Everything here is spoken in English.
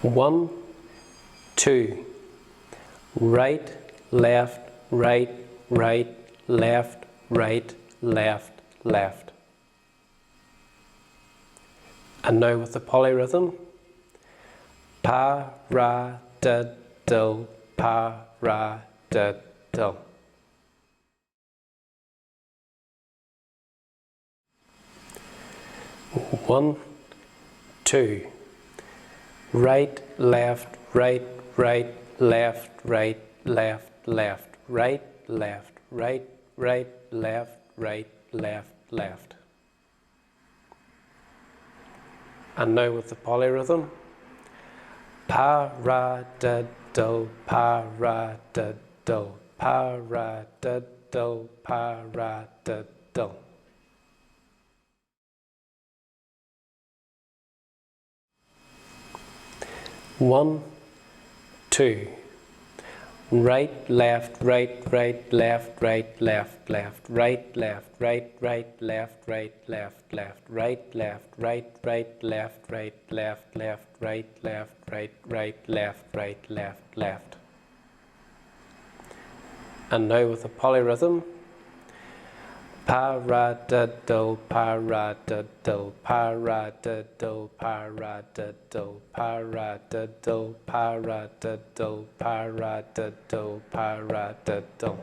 1, 2. Right, left, right, right, left, right, left, left. And now with the polyrhythm. Paradiddle, paradiddle. 1, 2. Right, left, right, right, left, right, left, left, right, left, right, right, left, right, left, left. And now with the polyrhythm. Paradiddle, paradiddle, paradiddle, paradiddle. 1, 2. Right, left, right, right, left, right, left, left, right, left, right, right, left, right, left, left, right, left, right, right, left, right, left, left, right, left, right, right, left, right, left, left. And now with the polyrhythm. Paradiddle, paradiddle, paradiddle, paradiddle, paradiddle, paradiddle, paradiddle, paradiddle.